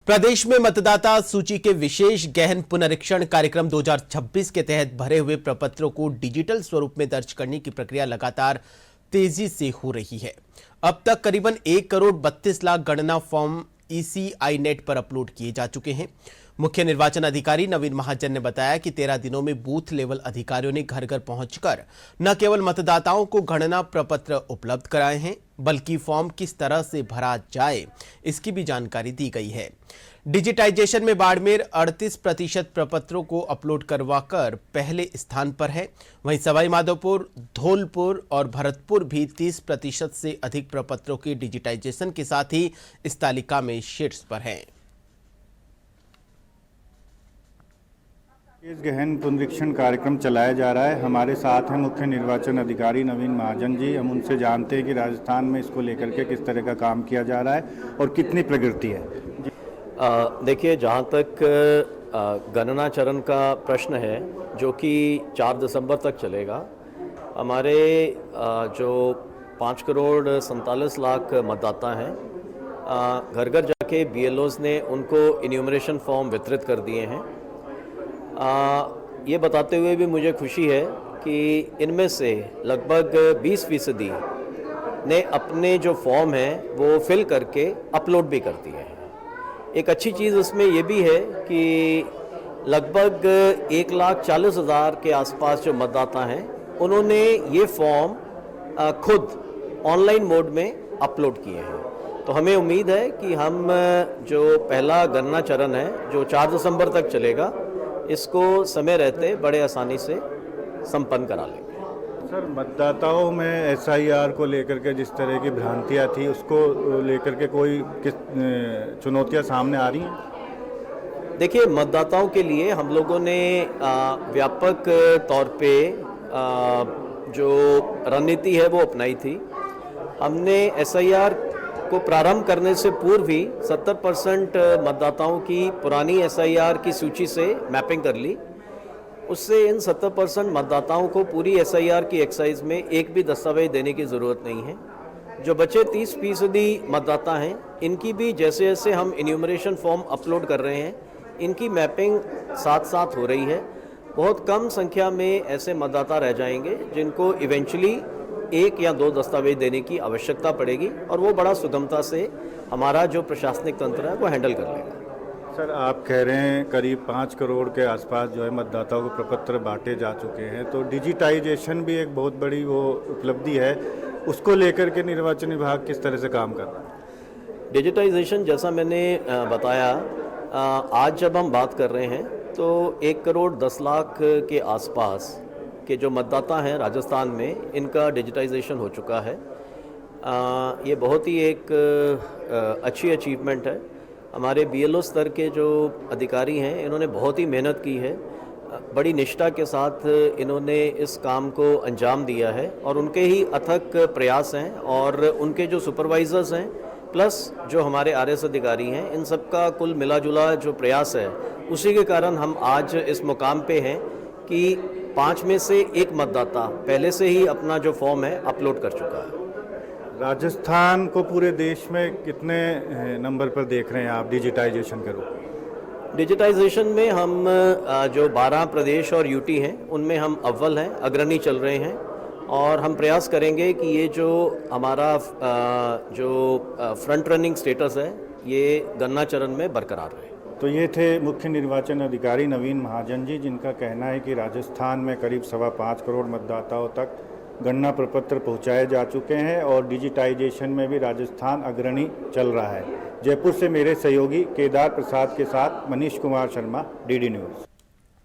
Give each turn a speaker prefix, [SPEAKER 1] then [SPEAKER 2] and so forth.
[SPEAKER 1] प्रदेश में मतदाता सूची के विशेष गहन पुनरीक्षण कार्यक्रम 2026 के तहत भरे हुए प्रपत्रों को डिजिटल स्वरूप में दर्ज करने की प्रक्रिया लगातार तेजी से हो रही है। अब तक करीबन 1,32,00,000 गणना फॉर्म ECI नेट पर अपलोड किए जा चुके हैं। मुख्य निर्वाचन अधिकारी नवीन महाजन ने बताया कि 13 दिनों में बूथ लेवल अधिकारियों ने घर घर पहुंचकर न केवल मतदाताओं को गणना प्रपत्र उपलब्ध कराए हैं, बल्कि फॉर्म किस तरह से भरा जाए इसकी भी जानकारी दी गई है। डिजिटाइजेशन में बाड़मेर 38% प्रपत्रों को अपलोड करवाकर पहले स्थान पर है। वहीं सवाईमाधोपुर, धौलपुर और भरतपुर भी 30% से अधिक प्रपत्रों के डिजिटाइजेशन के साथ ही इस तालिका में शीर्ष पर हैं।
[SPEAKER 2] इस गहन पुनरीक्षण कार्यक्रम चलाया जा रहा है। हमारे साथ हैं मुख्य निर्वाचन अधिकारी नवीन महाजन जी। हम उनसे जानते हैं कि राजस्थान में इसको लेकर के किस तरह का काम किया जा रहा है और कितनी प्रगति है।
[SPEAKER 3] देखिए, जहाँ तक गणना चरण का प्रश्न है जो कि 4 दिसंबर तक चलेगा, हमारे जो 5,47,00,000 मतदाता हैं, घर घर जाके BLOs ने उनको इन्यूमरेशन फॉर्म वितरित कर दिए हैं। ये बताते हुए भी मुझे खुशी है कि इनमें से लगभग 20% ने अपने जो फॉर्म हैं वो फिल करके अपलोड भी कर दिए हैं। एक अच्छी चीज़ उसमें ये भी है कि लगभग 1,40,000 के आसपास जो मतदाता हैं उन्होंने ये फॉर्म खुद ऑनलाइन मोड में अपलोड किए हैं। तो हमें उम्मीद है कि हम जो पहला गणना चरण है जो 4 दिसंबर तक चलेगा, इसको समय रहते बड़े आसानी से संपन्न करा लेंगे।
[SPEAKER 2] सर, मतदाताओं में SIR को लेकर के जिस तरह की भ्रांतियां थी, उसको लेकर के कोई किस चुनौतियां सामने आ रही हैं?
[SPEAKER 3] देखिए, मतदाताओं के लिए हम लोगों ने व्यापक तौर पे जो रणनीति है वो अपनाई थी। हमने SIR को प्रारंभ करने से पूर्व ही 70% मतदाताओं की पुरानी SIR की सूची से मैपिंग कर ली। उससे इन 70% मतदाताओं को पूरी SIR की एक्साइज में एक भी दस्तावेज देने की ज़रूरत नहीं है। जो बचे 30% मतदाता हैं, इनकी भी जैसे जैसे हम इन्यूमरेशन फॉर्म अपलोड कर रहे हैं, इनकी मैपिंग साथ साथ हो रही है। बहुत कम संख्या में ऐसे मतदाता रह जाएंगे जिनको इवेंचुअली 1 या 2 दस्तावेज देने की आवश्यकता पड़ेगी और वो बड़ा सुगमता से हमारा जो प्रशासनिक तंत्र है वो हैंडल कर लेगा।
[SPEAKER 2] सर, आप कह रहे हैं करीब 5 करोड़ के आसपास जो है मतदाताओं को प्रपत्र बांटे जा चुके हैं, तो डिजिटाइजेशन भी एक बहुत बड़ी वो उपलब्धि है। उसको लेकर के निर्वाचन विभाग किस तरह से काम कर रहा है?
[SPEAKER 3] डिजिटाइजेशन, जैसा मैंने बताया, आज जब हम बात कर रहे हैं तो 1,10,00,000 के आसपास के जो मतदाता हैं राजस्थान में, इनका डिजिटाइजेशन हो चुका है। ये बहुत ही एक अच्छी अचीवमेंट है। हमारे BLO स्तर के जो अधिकारी हैं, इन्होंने बहुत ही मेहनत की है, बड़ी निष्ठा के साथ इन्होंने इस काम को अंजाम दिया है और उनके ही अथक प्रयास हैं और उनके जो सुपरवाइज़र्स हैं प्लस जो हमारे RS अधिकारी हैं, इन सब का कुल मिला जुला जो प्रयास है, उसी के कारण हम आज इस मुकाम पे हैं कि 5 में से 1 मतदाता पहले से ही अपना जो फॉर्म है अपलोड कर चुका है।
[SPEAKER 2] राजस्थान को पूरे देश में कितने नंबर पर देख रहे हैं आप डिजिटाइजेशन करो?
[SPEAKER 3] डिजिटाइजेशन में हम जो 12 प्रदेश और UT हैं उनमें हम अव्वल हैं, अग्रणी चल रहे हैं और हम प्रयास करेंगे कि ये जो हमारा जो फ्रंट रनिंग स्टेटस है ये गणना चरण में बरकरार रहे।
[SPEAKER 2] तो ये थे मुख्य निर्वाचन अधिकारी नवीन महाजन जी, जिनका कहना है कि राजस्थान में करीब 5.25 करोड़ मतदाताओं तक गणना प्रपत्र पहुंचाए जा चुके हैं और डिजिटाइजेशन में भी राजस्थान अग्रणी चल रहा है। जयपुर से मेरे सहयोगी केदार प्रसाद के साथ मनीष कुमार शर्मा, DD न्यूज़।